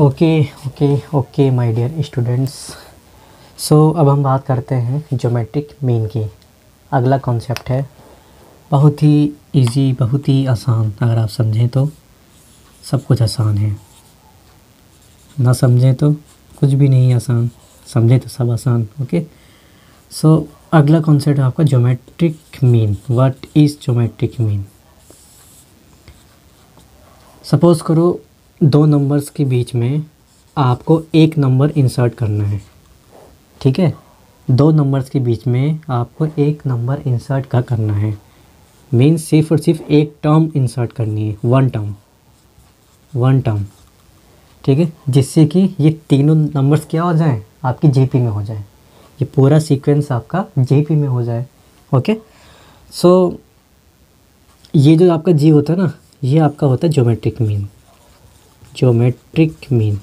Okay okay okay my dear students. So अब हम बात करते हैं ज्योमेट्रिक मीन की। अगला कॉन्सेप्ट है बहुत ही इजी, बहुत ही आसान। अगर आप समझें तो सब कुछ आसान है, ना समझें तो कुछ भी नहीं आसान, समझें तो सब आसान। ओके, सो अगला कॉन्सेप्ट है आपका geometric mean. What is geometric mean? Suppose करो दो नंबर्स के बीच में आपको एक नंबर इंसर्ट करना है। ठीक है, दो नंबर्स के बीच में आपको एक नंबर इंसर्ट करना है। मीन्स सिर्फ और सिर्फ एक टर्म इंसर्ट करनी है, वन टर्म। ठीक है, जिससे कि ये तीनों नंबर्स क्या हो जाएं, आपकी जीपी में हो जाए, ये पूरा सीक्वेंस आपका जीपी में हो जाए। ओके, सो ये जो आपका जी होता है ना, ये आपका होता है geometric mean. Geometric mean.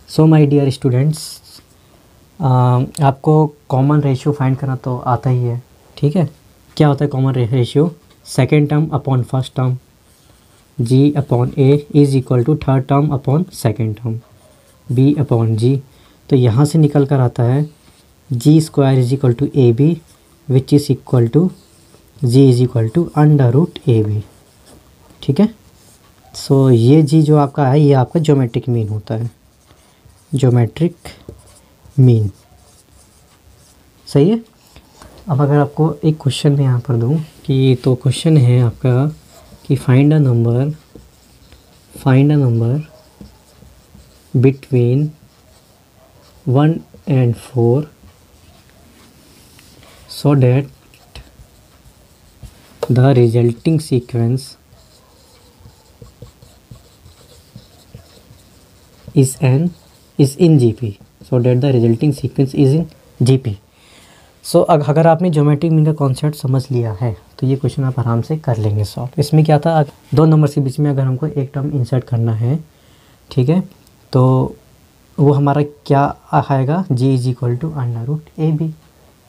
So my dear students, आपको कॉमन रेशियो फाइंड करना तो आता ही है। ठीक है, क्या होता है common ratio? Second term upon first term, G upon A is equal to third term upon second term, B upon G. तो यहाँ से निकल कर आता है G square is equal to A B which is equal to G is equal to under root A B. ठीक है, सो ये जी जो आपका है, ये आपका ज्योमेट्रिक मीन होता है। ज्योमेट्रिक मीन, सही है। अब अगर आपको एक क्वेश्चन में यहाँ पर दूँ कि, तो क्वेश्चन है आपका कि find a number between 1 and 4 so that the resulting sequence is in GP, so that the resulting sequence is in GP। सो अगर आपने ज्योमेट्रिक मीन का कॉन्सेप्ट समझ लिया है तो ये क्वेश्चन आप आराम से कर लेंगे सॉल्व। इसमें क्या था, दो नंबर्स के बीच में अगर हमको एक टर्म इंसर्ट करना है, ठीक है, तो वो हमारा क्या आएगा, G is equal to under root A B.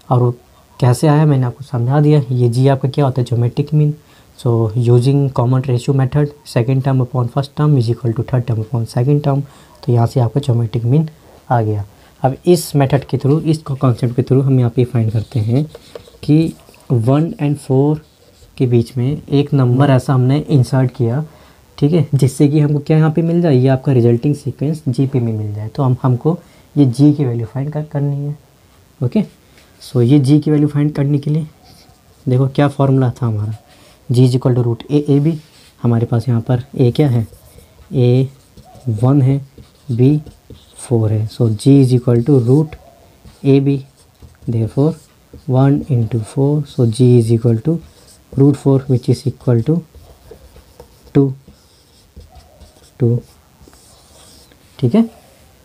और वो कैसे आया मैंने आपको समझा दिया। ये जी आपका क्या होता है, geometric mean. So using common ratio method, second term upon first term is equal to third term upon second term. तो यहाँ से आपका ज्योमेट्रिक मीन आ गया। अब इस मेथड के थ्रू, इस कॉन्सेप्ट के थ्रू हम यहाँ पे फाइंड करते हैं कि 1 and 4 के बीच में एक नंबर ऐसा हमने इंसर्ट किया, ठीक है, जिससे कि हमको क्या यहाँ पे मिल जाए, ये आपका रिजल्टिंग सीक्वेंस जीपी में मिल जाए। तो हमको ये जी की वैल्यू फाइंड करनी है। ओके, सो ये जी की वैल्यू फाइंड करने के लिए देखो क्या फॉर्मूला था हमारा, G is equal to root A B. हमारे पास यहाँ पर ए क्या है, ए 1 है, बी 4 है। So G is equal to root A B, therefore 1 into 4, so G is equal to root 4 which is equal to 2। ठीक है,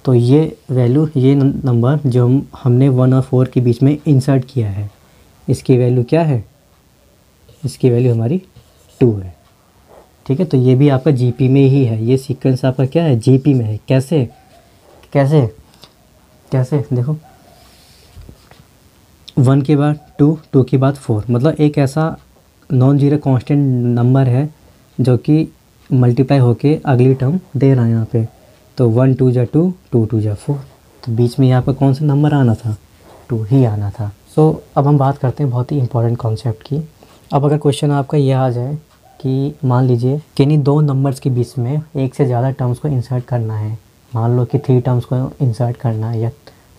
तो ये वैल्यू, ये नंबर जो हमने 1 और 4 के बीच में इंसर्ट किया है, इसकी वैल्यू क्या है, इसकी वैल्यू हमारी 2 है। ठीक है, तो ये भी आपका जीपी में ही है। ये सीक्वेंस आपका क्या है, जीपी में है। कैसे कैसे कैसे देखो, 1 के बाद 2, 2 के बाद 4, मतलब एक ऐसा नॉन जीरो कांस्टेंट नंबर है जो कि मल्टीप्लाई होके अगली टर्म दे रहा है यहाँ पे। तो 1 2 जा 2, 2 2 जा 4, तो बीच में यहाँ पर कौन सा नंबर आना था, 2 ही आना था। सो अब हम बात करते हैं बहुत ही इंपॉर्टेंट कॉन्सेप्ट की। अब अगर क्वेश्चन आपका ये आ जाए कि मान लीजिए कि नहीं दो नंबर्स के बीच में एक से ज़्यादा टर्म्स को इंसर्ट करना है, मान लो कि 3 टर्म्स को इंसर्ट करना है, या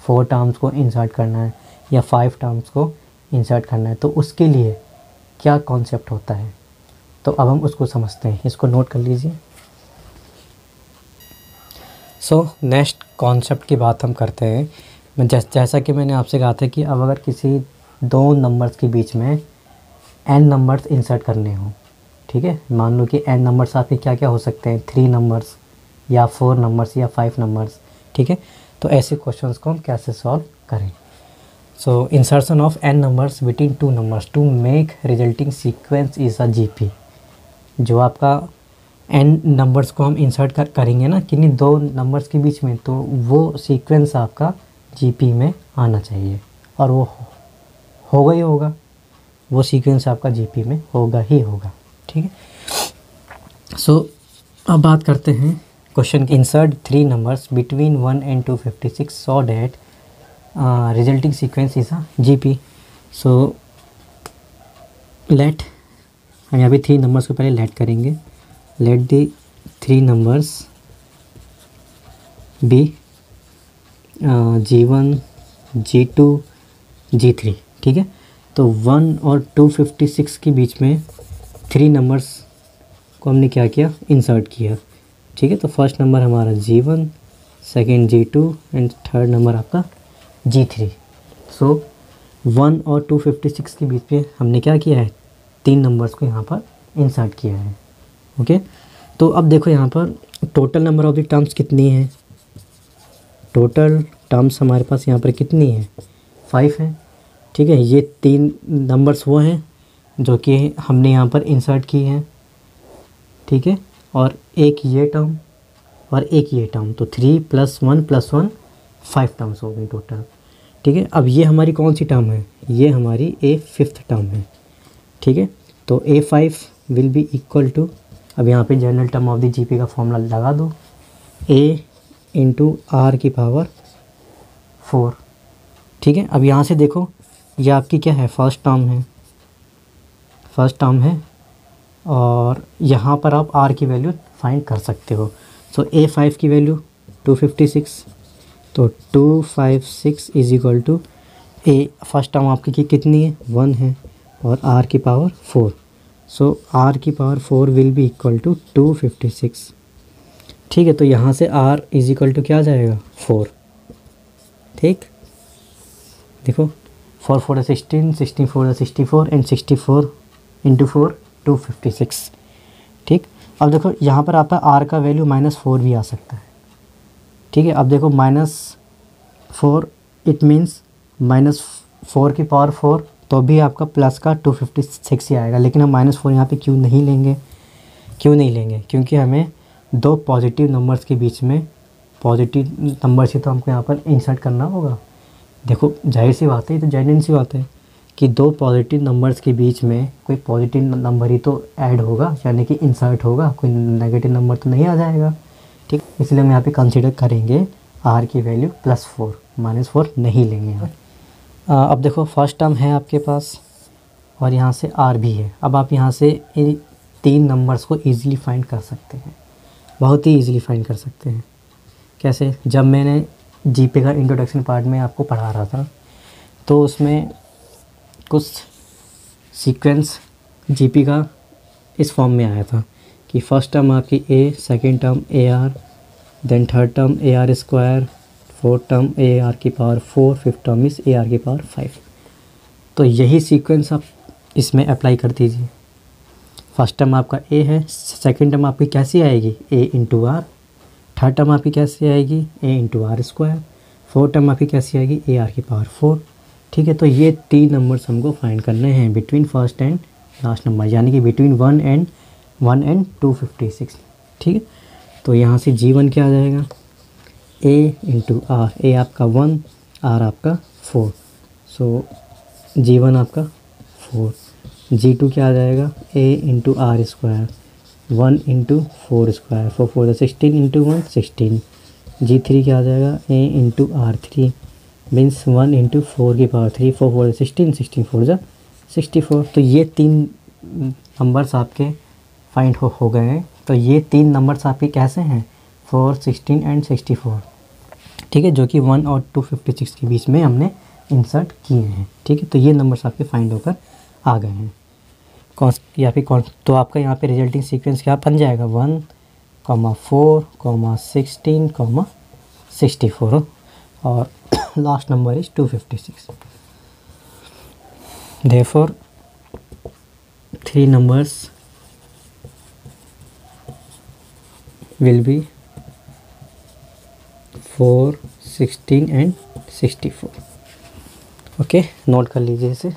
4 टर्म्स को इंसर्ट करना है, या 5 टर्म्स को इंसर्ट करना है, तो उसके लिए क्या कॉन्सेप्ट होता है। तो अब हम उसको समझते हैं, इसको नोट कर लीजिए। सो नेक्स्ट कॉन्सेप्ट की बात हम करते हैं। जैसा कि मैंने आपसे कहा था कि अब अगर किसी दो नंबर्स के बीच में n नंबर्स इंसर्ट करने हों, ठीक है, मान लो कि n नंबर्स आपके क्या क्या हो सकते हैं, 3 नंबर्स या 4 नंबर्स या 5 नंबर्स। ठीक है, तो ऐसे क्वेश्चंस को हम कैसे सॉल्व करें। So insertion of n numbers between 2 numbers to make resulting sequence is a GP. जो आपका n नंबर्स को हम इंसर्ट करेंगे ना किन्हीं दो नंबर्स के बीच में, तो वो सीक्वेंस आपका जीपी में आना चाहिए, और वो होगा ही होगा, वो सीक्वेंस आपका जीपी में होगा ही होगा। ठीक है, सो अब बात करते हैं question insert 3 numbers between 1 and 256 so that resulting sequence is a GP. So let, हम यहाँ पे 3 numbers को पहले लेट करेंगे. let the 3 numbers be G1 G2 G3. ठीक है, तो 1 और 256 के बीच में 3 नंबर्स को हमने क्या किया, इंसर्ट किया. ठीक है, तो फर्स्ट नंबर हमारा G1, second G2 and third number आपका G3. सो 1 और 256 के बीच में हमने क्या किया है, 3 नंबर्स को यहाँ पर इंसर्ट किया है. ओके, तो अब देखो यहाँ पर total number of the terms कितनी है. टोटल टर्म्स हमारे पास यहाँ पर कितनी है, 5 है. ठीक है, ये 3 नंबर्स वो हैं जो कि हमने यहाँ पर इंसर्ट किए हैं. ठीक है, और एक ये टर्म और एक ये टर्म, तो 3 + 1 + 1 5 टर्म्स हो गई टोटल. ठीक है, अब ये हमारी कौन सी टर्म है, ये हमारी A5th टर्म है. ठीक है, तो A5 will be equal to, अब यहाँ पे general term of the GP का फॉर्मूला लगा दो, A × R⁴. ठीक है, अब यहाँ से देखो ये आपकी क्या है, फर्स्ट टर्म है और यहाँ पर आप R की वैल्यू फाइंड कर सकते हो. सो A5 की वैल्यू 256, तो 256 is equal to A, first term आपकी कितनी है, 1 है, और R⁴. So R⁴ will be equal to 256. ठीक है, तो यहाँ से R इज इक्वल टू क्या आ जाएगा, 4. ठीक, देखो 4 4 16, 16 4 64 एंड 64 × 4 256. ठीक, अब देखो यहाँ पर आपका R का वैल्यू -4 भी आ सकता है. ठीक है, अब देखो -4 इट मीन्स -4⁴ तो भी आपका प्लस का 256 ही आएगा. लेकिन हम -4 यहाँ पे क्यों नहीं लेंगे, क्योंकि हमें 2 पॉजिटिव नंबर्स के बीच में पॉजिटिव नंबर्स ही तो हमको यहाँ पर इंसर्ट करना होगा. देखो जाहिर सी बात है, ये तो जेन्युइन सी बात है कि 2 पॉजिटिव नंबर्स के बीच में कोई पॉजिटिव नंबर ही तो ऐड होगा, यानी कि इंसर्ट होगा, कोई नेगेटिव नंबर तो नहीं आ जाएगा. ठीक, इसलिए हम यहाँ पे कंसीडर करेंगे R की वैल्यू +4, -4 नहीं लेंगे यहाँ. अब देखो फर्स्ट टर्म है आपके पास और यहाँ से R भी है. अब आप यहाँ से इन 3 नंबर्स को ईज़िली फाइंड कर सकते हैं, बहुत ही ईज़िली फाइंड कर सकते हैं. कैसे, जब मैंने GP का इंट्रोडक्शन पार्ट में आपको पढ़ा रहा था तो उसमें कुछ सीक्वेंस GP का इस फॉर्म में आया था कि फर्स्ट टर्म आपकी A, second term AR, then third term AR², fourth term AR⁴, fifth term is AR⁵. तो यही सीक्वेंस आप इसमें अप्लाई कर दीजिए. फर्स्ट टर्म आपका A है, सेकेंड टर्म आपकी कैसी आएगी, A × R, थर्ड टर्म आपकी कैसी आएगी, A × R², फोर्थ टर्म आपकी कैसी आएगी, AR⁴. ठीक है, तो ये 3 नंबर्स हमको फाइंड करने हैं between first and last number, यानी कि बिटवीन 1 एंड 256. ठीक है, तो यहाँ से G1 क्या आ जाएगा, A × R, A आपका 1, R आपका 4. सो G1 आपका 4. G2 क्या आ जाएगा, A × R², 1 × 4², 4 4 16 × 1 16. G3 क्या आ जाएगा, A × R3 मीन्स 1 × 4⁵, 4 4 16, 16 4 64. तो ये 3 नंबर्स आपके फाइंड हो गए हैं. तो ये 3 नंबर्स आपके कैसे हैं, 4 16 एंड 64. ठीक है, जो कि 1 और 256 के बीच में हमने इंसर्ट किए हैं. ठीक है, तो ये नंबर्स आपके फाइंड होकर आ गए हैं. तो आपका यहाँ पे रिजल्टिंग सीक्वेंस क्या बन जाएगा, 1, 4, 16, 64 और last number is 256. Therefore 3 numbers will be 4, 16 and 64. Okay, note कर लीजिए इसे.